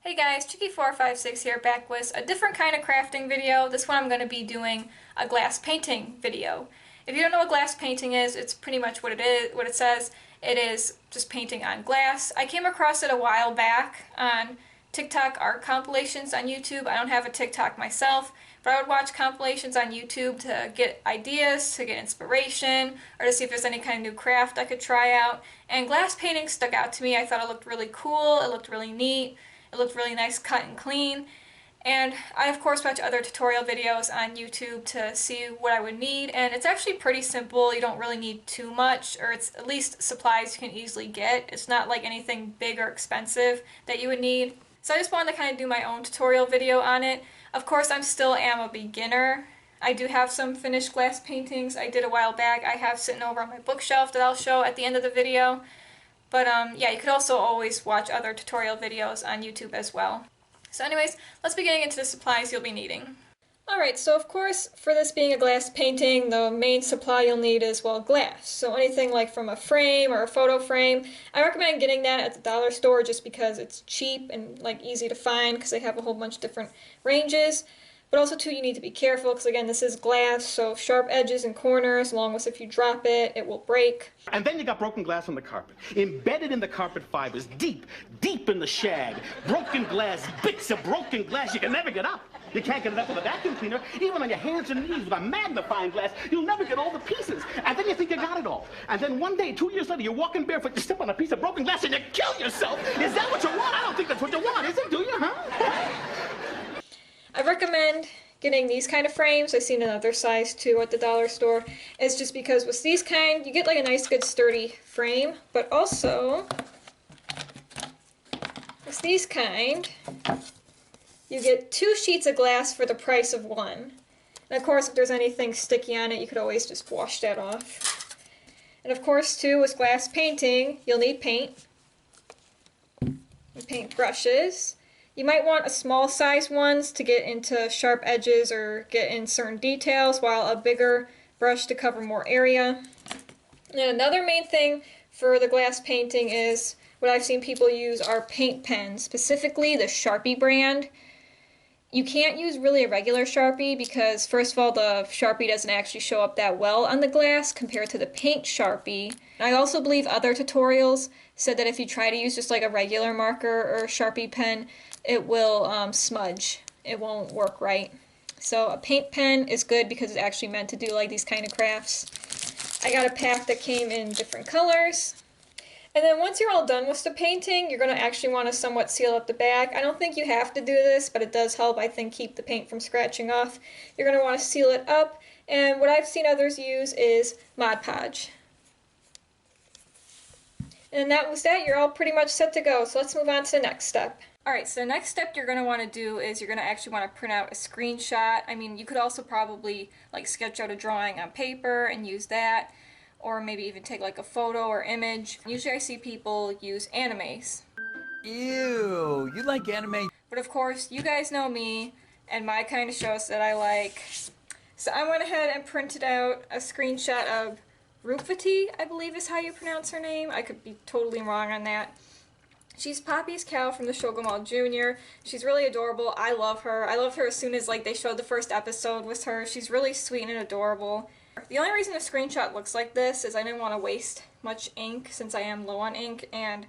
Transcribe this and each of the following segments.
Hey guys, Chicky456 here, back with a different kind of crafting video. This one I'm going to be doing a glass painting video. If you don't know what glass painting is, it's pretty much what it says. It is just painting on glass. I came across it a while back on TikTok art compilations on YouTube. I don't have a TikTok myself, but I would watch compilations on YouTube to get ideas, to get inspiration, or to see if there's any kind of new craft I could try out. And glass painting stuck out to me. I thought it looked really cool, it looked really neat. It looked really nice, cut and clean. And I of course watch other tutorial videos on YouTube to see what I would need, and it's actually pretty simple. You don't really need too much, or it's at least supplies you can easily get. It's not like anything big or expensive that you would need. So I just wanted to kind of do my own tutorial video on it. Of course I still am a beginner. I do have some finished glass paintings I did a while back. I have sitting over on my bookshelf that I'll show at the end of the video. But yeah, you could also always watch other tutorial videos on YouTube as well. So anyways, let's be getting into the supplies you'll be needing. Alright, so of course, for this being a glass painting, the main supply you'll need is, well, glass. So anything like from a frame or a photo frame. I recommend getting that at the dollar store just because it's cheap and like easy to find because they have a whole bunch of different ranges. But also, too, you need to be careful because, again, this is glass, so sharp edges and corners, along with if you drop it, it will break. And then you got broken glass on the carpet. Embedded in the carpet fibers, deep in the shag. Broken glass, bits of broken glass you can never get up. You can't get it up with a vacuum cleaner. Even on your hands and knees with a magnifying glass, you'll never get all the pieces. And then you think you got it all. And then one day, 2 years later, you're walking barefoot, you step on a piece of broken glass and you kill yourself. Is that what you want? I don't think that's what you want, is it? Do you, huh? I recommend getting these kind of frames. I've seen another size too at the dollar store. It's just because with these kind, you get like a nice good sturdy frame, but also with these kind, you get 2 sheets of glass for the price of 1. And of course, if there's anything sticky on it, you could always just wash that off. And of course too, with glass painting, you'll need paint and paint brushes. You might want a small size ones to get into sharp edges or get in certain details, while a bigger brush to cover more area. And another main thing for the glass painting is what I've seen people use are paint pens, specifically the Sharpie brand. You can't use really a regular Sharpie because, first of all, the Sharpie doesn't actually show up that well on the glass compared to the paint Sharpie. I also believe other tutorials said that if you try to use just like a regular marker or Sharpie pen, it will smudge. It won't work right. So a paint pen is good because it's actually meant to do like these kind of crafts. I got a pack that came in different colors. And then once you're all done with the painting, you're going to actually want to somewhat seal up the back. I don't think you have to do this, but it does help, I think, keep the paint from scratching off. You're going to want to seal it up, and what I've seen others use is Mod Podge. And that was that. You're all pretty much set to go, so let's move on to the next step. Alright, so the next step you're going to want to do is you're going to actually want to print out a screenshot. I mean, you could also probably like sketch out a drawing on paper and use that, or maybe even take like a photo or image. Usually I see people use animes. Ew, you like anime? But of course, you guys know me and my kind of shows that I like. So I went ahead and printed out a screenshot of Rufati, I believe is how you pronounce her name. I could be totally wrong on that. She's Poppy's cow from the show Gumal Jr. She's really adorable. I love her. I loved her as soon as like they showed the first episode with her. She's really sweet and adorable. The only reason a screenshot looks like this is I didn't want to waste much ink since I am low on ink, and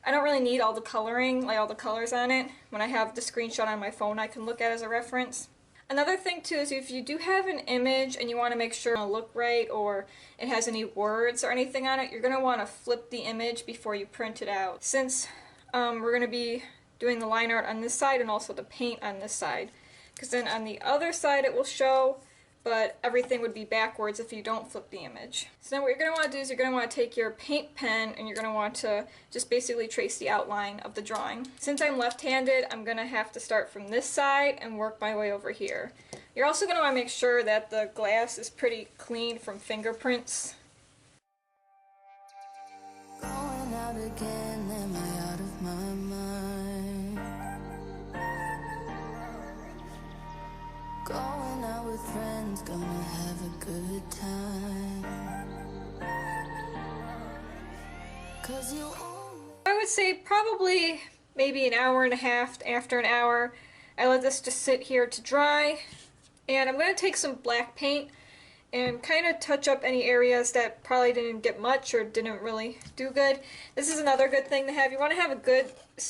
I don't really need all the coloring, like all the colors on it. When I have the screenshot on my phone I can look at as a reference. Another thing too is if you do have an image and you want to make sure it'll look right or it has any words or anything on it, you're going to want to flip the image before you print it out. Since we're going to be doing the line art on this side and also the paint on this side. Because then on the other side it will show, but everything would be backwards if you don't flip the image. So then what you're going to want to do is you're going to want to take your paint pen and you're going to want to just basically trace the outline of the drawing. Since I'm left-handed, I'm going to have to start from this side and work my way over here. You're also going to want to make sure that the glass is pretty clean from fingerprints. Going out again, am I out of my mind? Going out with friends, gonna have a good time. 'Cause you only... I would say probably maybe an hour and a half. After an hour, I let this just sit here to dry. And I'm going to take some black paint and kind of touch up any areas that probably didn't get much or didn't really do good. This is another good thing to have. You want to have a good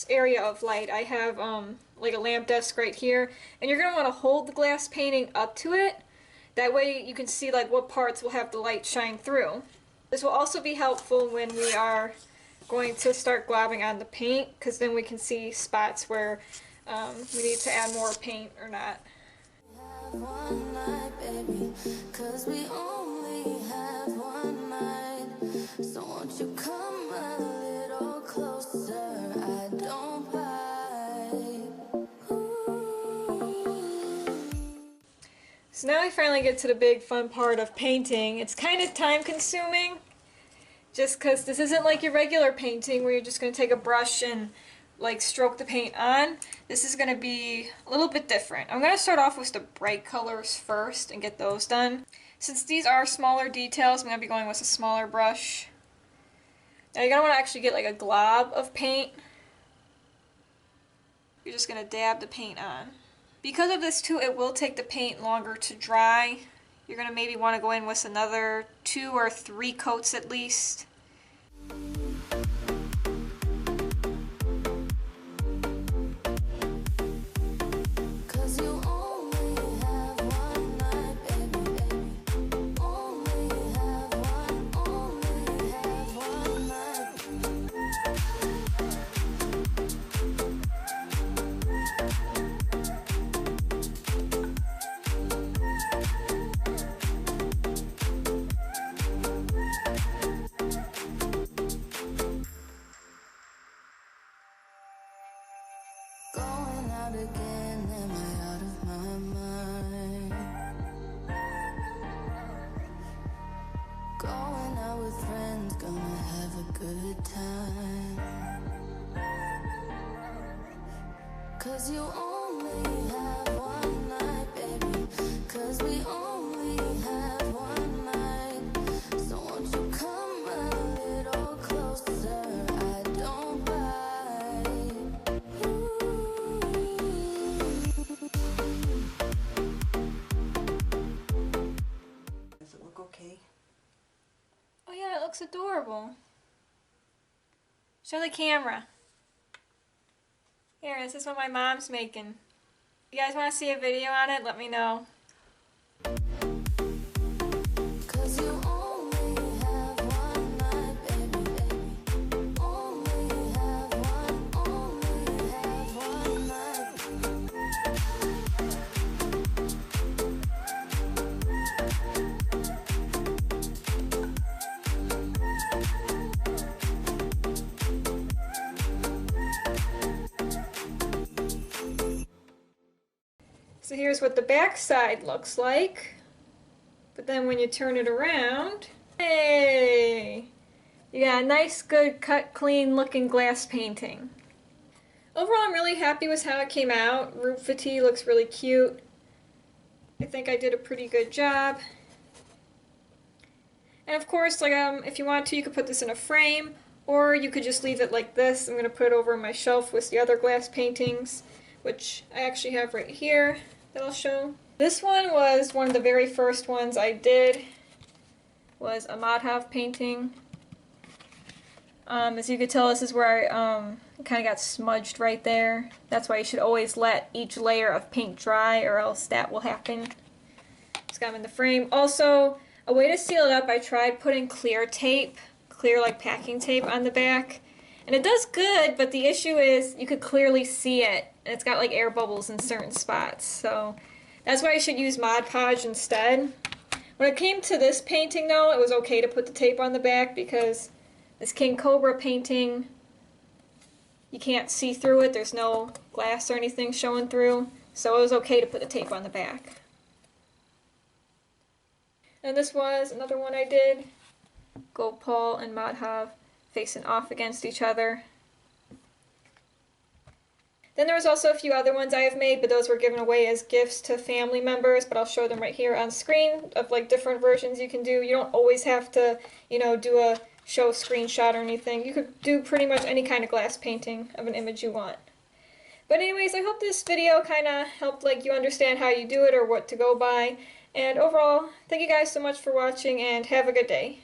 area of light. I have like a lamp desk right here, and you're going to want to hold the glass painting up to it. That way you can see like what parts will have the light shine through. This will also be helpful when we are going to start globbing on the paint, because then we can see spots where we need to add more paint or not. One night, baby, 'cause we only have one night. So won't you come a little closer? I don't bite. So now we finally get to the big fun part of painting. It's kind of time consuming, just because this isn't like your regular painting where you're just going to take a brush and like stroke the paint on. This is going to be a little bit different. I'm going to start off with the bright colors first and get those done. Since these are smaller details, I'm going to be going with a smaller brush. Now you're going to want to actually get like a glob of paint. You're just going to dab the paint on. Because of this too, it will take the paint longer to dry. You're going to maybe want to go in with another 2 or 3 coats at least. Going out again, am I out of my mind? Going out with friends, gonna have a good time. 'Cause you only have one night, baby. 'Cause we only have one night. So won't you come a little closer? I don't bite. Does it look okay? Oh yeah, it looks adorable. Show the camera. Here, this is what my mom's making. You guys want to see a video on it? Let me know. 'Cause you only have one night, baby. Only have one night. So here's what the back side looks like. But then when you turn it around, hey! You got a nice, good, cut, clean looking glass painting. Overall, I'm really happy with how it came out. Rupfati looks really cute. I think I did a pretty good job. And of course, like if you want to, you could put this in a frame, or you could just leave it like this. I'm going to put it over my shelf with the other glass paintings, which I actually have right here that I'll show. This one was one of the very first ones I did, was a Madhav painting. As you can tell, this is where I kind of got smudged right there. That's why you should always let each layer of paint dry, or else that will happen. Just got them in the frame. Also, a way to seal it up, I tried putting clear tape, clear like packing tape on the back. And it does good, but the issue is you could clearly see it, and it's got like air bubbles in certain spots. So that's why I should use Mod Podge instead. When it came to this painting though, it was okay to put the tape on the back because this King Cobra painting, you can't see through it. There's no glass or anything showing through. So it was okay to put the tape on the back. And this was another one I did. Gopal and Madhav facing off against each other. Then there was also a few other ones I have made, but those were given away as gifts to family members, but I'll show them right here on screen of like different versions you can do. You don't always have to, you know, do a show a screenshot or anything. You could do pretty much any kind of glass painting of an image you want. But anyways, I hope this video kind of helped you understand how you do it or what to go by. And overall, thank you guys so much for watching and have a good day.